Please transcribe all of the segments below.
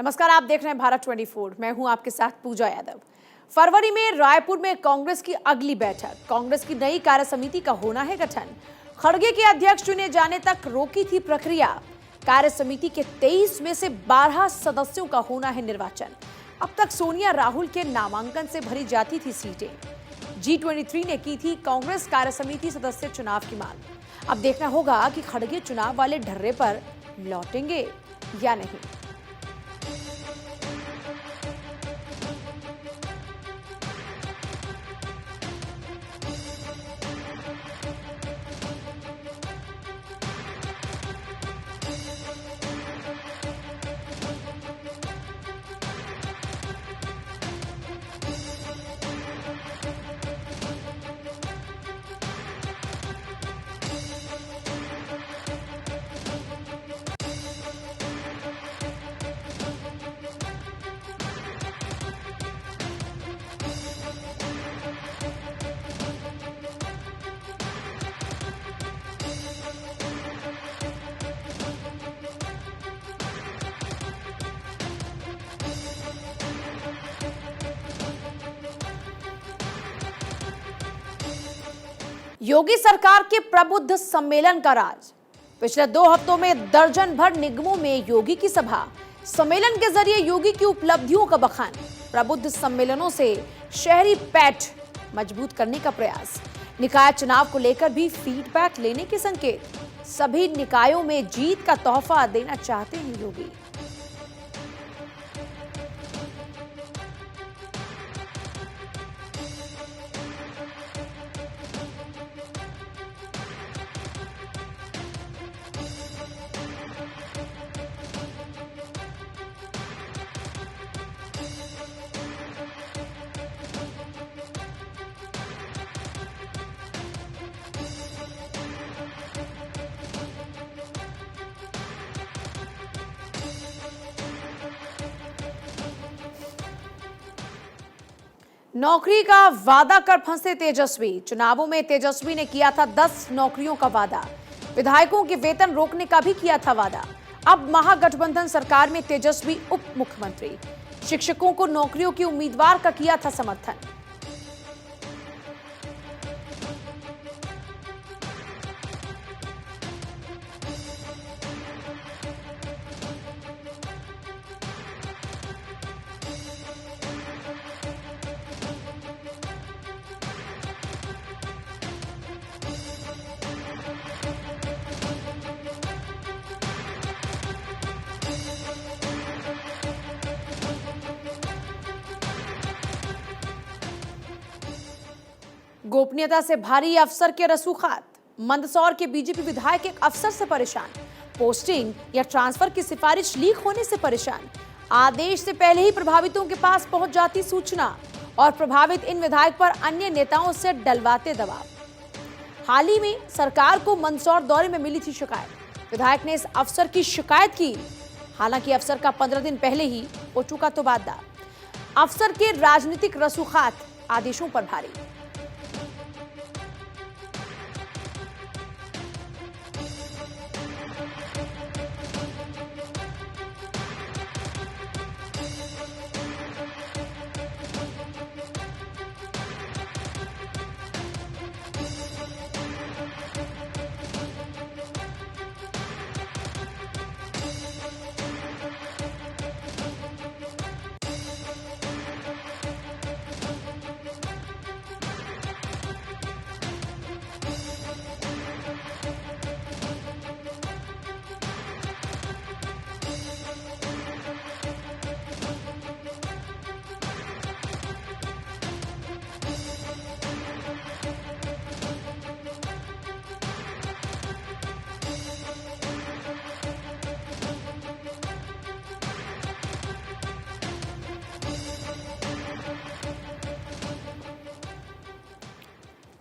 नमस्कार, आप देख रहे हैं भारत 24। मैं हूं आपके साथ पूजा यादव। फरवरी में रायपुर में कांग्रेस की अगली बैठक, कांग्रेस की नई कार्य समिति का होना है गठन। खड़गे के अध्यक्ष चुने जाने तक रोकी थी प्रक्रिया। कार्य समिति के 23 में से 12 सदस्यों का होना है निर्वाचन। अब तक सोनिया राहुल के नामांकन से भरी जाती थी सीटें। G23 ने की थी कांग्रेस कार्य समिति सदस्य चुनाव की मांग। अब देखना होगा कि खड़गे चुनाव वाले ढर्रे पर लौटेंगे या नहीं। योगी सरकार के प्रबुद्ध सम्मेलन का राज। पिछले 2 हफ्तों में दर्जन भर निगमों में योगी की सभा। सम्मेलन के जरिए योगी की उपलब्धियों का बखान। प्रबुद्ध सम्मेलनों से शहरी पैठ मजबूत करने का प्रयास। निकाय चुनाव को लेकर भी फीडबैक लेने के संकेत। सभी निकायों में जीत का तोहफा देना चाहते हैं योगी। नौकरी का वादा कर फंसे तेजस्वी। चुनावों में तेजस्वी ने किया था 10 नौकरियों का वादा। विधायकों के वेतन रोकने का भी किया था वादा। अब महागठबंधन सरकार में तेजस्वी उप मुख्यमंत्री। शिक्षकों को नौकरियों की उम्मीदवार का किया था समर्थन। गोपनीयता से भारी अफसर के रसूखात। मंदसौर के बीजेपी विधायक एक अफसर से परेशान। पोस्टिंग या ट्रांसफर की सिफारिश लीक होने से परेशान। आदेश से पहले ही प्रभावितों के पास पहुंच जाती सूचना और प्रभावित इन विधायक पर अन्य नेताओं से डलवाते दबाव। हाल ही में सरकार को मंदसौर दौरे में मिली थी शिकायत। विधायक ने इस अफसर की शिकायत की। हालांकि अफसर का 15 दिन पहले ही हो चुका तबादला। अफसर के राजनीतिक रसूखात आदेशों पर भारी।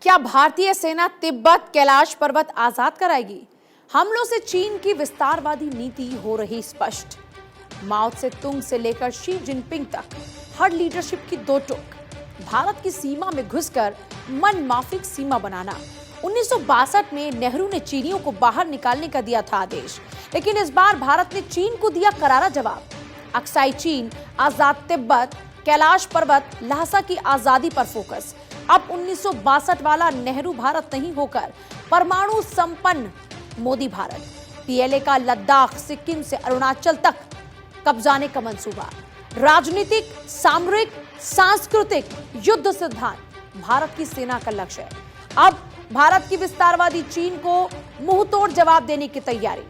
क्या भारतीय सेना तिब्बत कैलाश पर्वत आजाद कराएगी? हमलों से चीन की विस्तारवादी नीति हो रही स्पष्ट। माओ से तुंग से लेकर शी जिनपिंग तक हर लीडरशिप की दो टोक। भारत की सीमा में घुसकर मनमाफिक सीमा बनाना। 1962 में नेहरू ने चीनियों को बाहर निकालने का दिया था आदेश, लेकिन इस बार भारत ने चीन को दिया करारा जवाब। अक्साई चीन, आजाद तिब्बत, कैलाश पर्वत, ल्हासा की आजादी पर फोकस। अब 1962 वाला नेहरू भारत नहीं होकर परमाणु संपन्न मोदी भारत। पीएलए का लद्दाख, सिक्किम से अरुणाचल तक कब्जाने का मंसूबा। राजनीतिक, सामरिक, सांस्कृतिक, युद्ध सिद्धांत भारत की सेना का लक्ष्य है। अब भारत की विस्तारवादी चीन को मुंहतोड़ जवाब देने की तैयारी।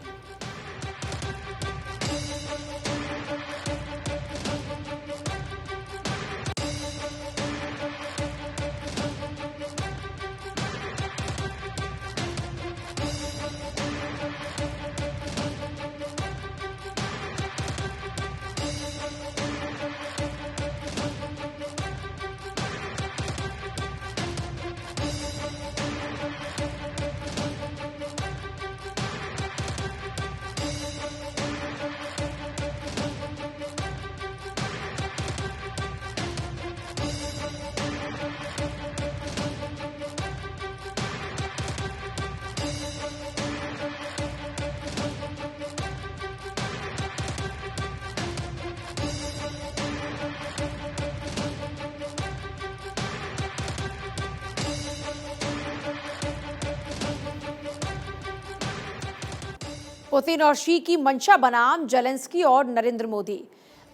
पुतिन और शी की मंशा बनाम जेलेंस्की और नरेंद्र मोदी।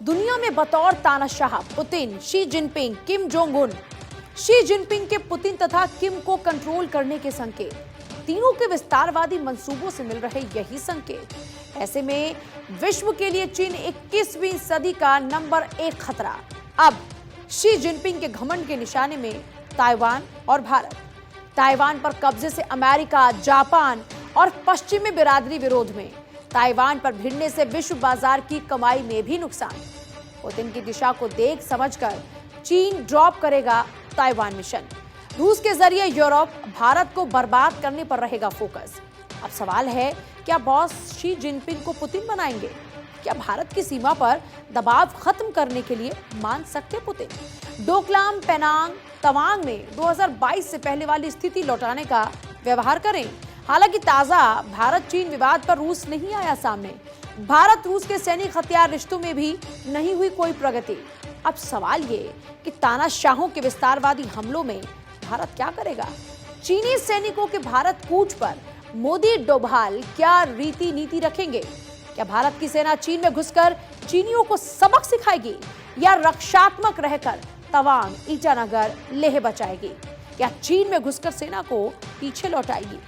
दुनिया में बतौर तानाशाह Putin, Xi Jinping, Kim Jong Un. Xi Jinping के पुतिन तथा किम को कंट्रोल करने के संकेत। तीनों के विस्तारवादी मंसूबों से मिल रहे यही संकेत। ऐसे में विश्व के लिए चीन 21वीं सदी का नंबर 1 खतरा। अब शी जिनपिंग के घमंड के निशाने में ताइवान और भारत। ताइवान पर कब्जे से अमेरिका, जापान और पश्चिमी बिरादरी विरोध में। ताइवान पर भिड़ने से विश्व बाजार की कमाई में भी नुकसान। पुतिन की दिशा को देख समझकर चीन ड्रॉप करेगा ताइवान मिशन। रूस के जरिए यूरोप, भारत को बर्बाद करने पर रहेगा फोकस। अब सवाल है, क्या बॉस शी जिनपिंग को पुतिन बनाएंगे? क्या भारत की सीमा पर दबाव खत्म करने के लिए मान सकते पुतिन? डोकलाम, पेनांग, तवांग में 2022 से पहले वाली स्थिति लौटाने का व्यवहार करें। हालांकि ताजा भारत चीन विवाद पर रूस नहीं आया सामने। भारत रूस के सैनिक हथियार रिश्तों में भी नहीं हुई कोई प्रगति। अब सवाल ये कि तानाशाहों के विस्तारवादी हमलों में भारत क्या करेगा? चीनी सैनिकों के भारत कूच पर मोदी डोभाल क्या रीति नीति रखेंगे? क्या भारत की सेना चीन में घुसकर चीनियों को सबक सिखाएगी या रक्षात्मक रहकर तवांग, ईटानगर, लेह बचाएगी? या चीन में घुसकर सेना को पीछे लौटाएगी?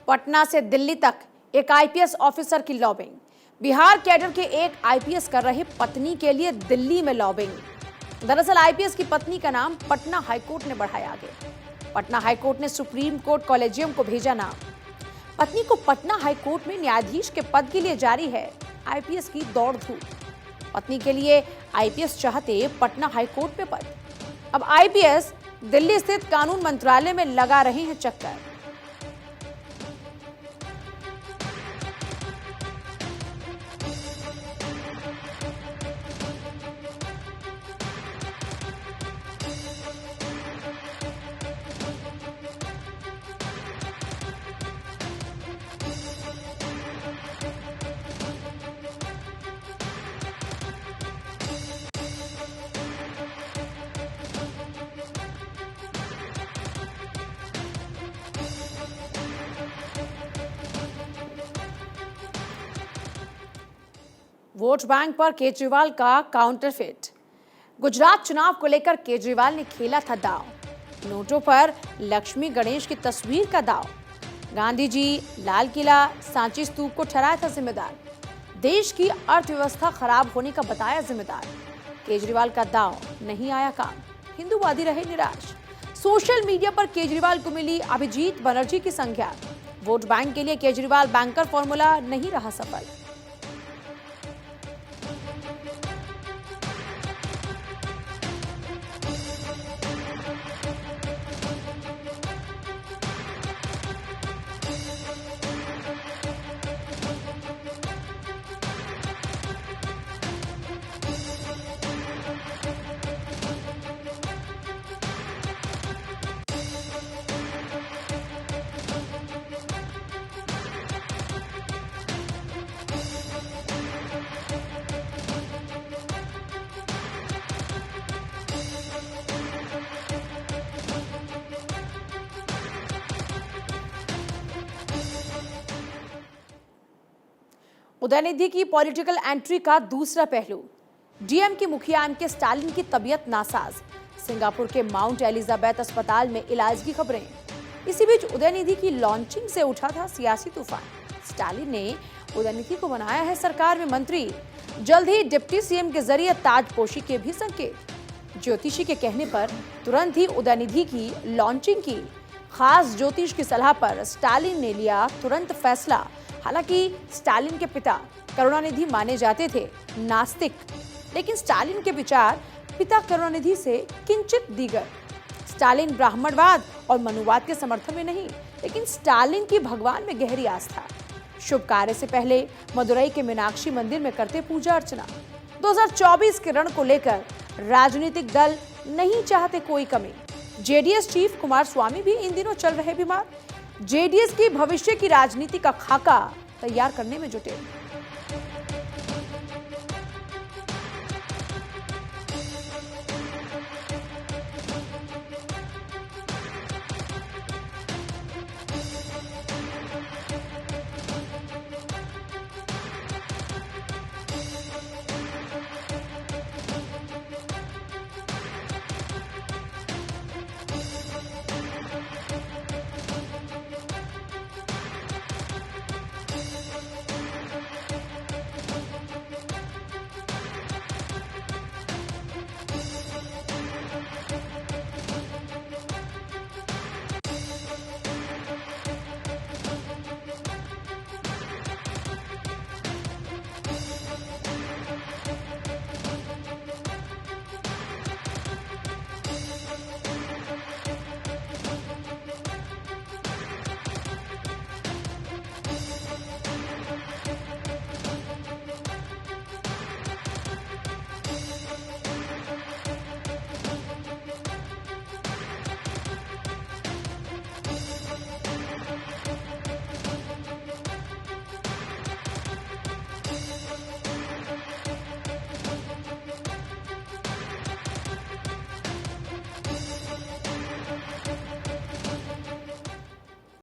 पटना से दिल्ली तक एक आईपीएस ऑफिसर की लॉबिंग। बिहार कैडर के एक आईपीएस कर रहे पत्नी के लिए दिल्ली में लॉबिंग। दरअसल आईपीएस की पत्नी का नाम पटना हाईकोर्ट ने बढ़ाया आगे। पटना हाईकोर्ट ने सुप्रीम कोर्ट कॉलेजियम को भेजा नाम। पत्नी को पटना हाईकोर्ट में न्यायाधीश के पद के लिए जारी है आईपीएस की दौड़ धूप। पत्नी के लिए आईपीएस चाहते पटना हाईकोर्ट में पद। अब आईपीएस दिल्ली स्थित कानून मंत्रालय में लगा रहे हैं चक्कर। वोट बैंक पर केजरीवाल का काउंटरफिट। गुजरात चुनाव को लेकर केजरीवाल ने खेला था दांव। नोटों पर लक्ष्मी गणेश की तस्वीर का दांव। गांधी जी, लाल किला, सांची स्तूप को ठहराया था जिम्मेदार। देश की अर्थव्यवस्था खराब होने का बताया जिम्मेदार। केजरीवाल का दांव नहीं आया काम, हिंदूवादी रहे निराश। सोशल मीडिया पर केजरीवाल को मिली अभिजीत बनर्जी की संज्ञा। वोट बैंक के लिए केजरीवाल बैंकर फॉर्मूला नहीं रहा सफल। उदयनिधि की पॉलिटिकल एंट्री का दूसरा पहलू। डीएम के मुखिया एम.के. स्टालिन की तबीयत नासाज। सिंगापुर के माउंट एलिजाबेथ अस्पताल में इलाज की खबरें। इसी बीच उदयनिधि की लॉन्चिंग से उठा था सियासी तूफान। स्टालिन ने उदयनिधि को बनाया है सरकार में मंत्री। जल्द ही डिप्टी सीएम के जरिए ताजपोशी के भी संकेत। ज्योतिषी के कहने पर तुरंत ही उदयनिधि की लॉन्चिंग की। खास ज्योतिष की सलाह पर स्टालिन ने लिया तुरंत फैसला। हालांकि स्टालिन के पिता करुणानिधि माने जाते थे नास्तिक, लेकिन स्टालिन के विचार पिता करुणानिधि से किंचित दीगर। स्टालिन ब्राह्मणवाद और मनुवाद के समर्थन में नहीं, लेकिन स्टालिन की भगवान में गहरी आस्था। शुभ कार्य से पहले मदुरई के मीनाक्षी मंदिर में करते पूजा अर्चना। 2024 के रण को लेकर राजनीतिक दल नहीं चाहते कोई कमी। जेडीएस चीफ कुमारस्वामी भी इन दिनों चल रहे बीमार। जेडीएस की भविष्य की राजनीति का खाका तैयार करने में जुटे।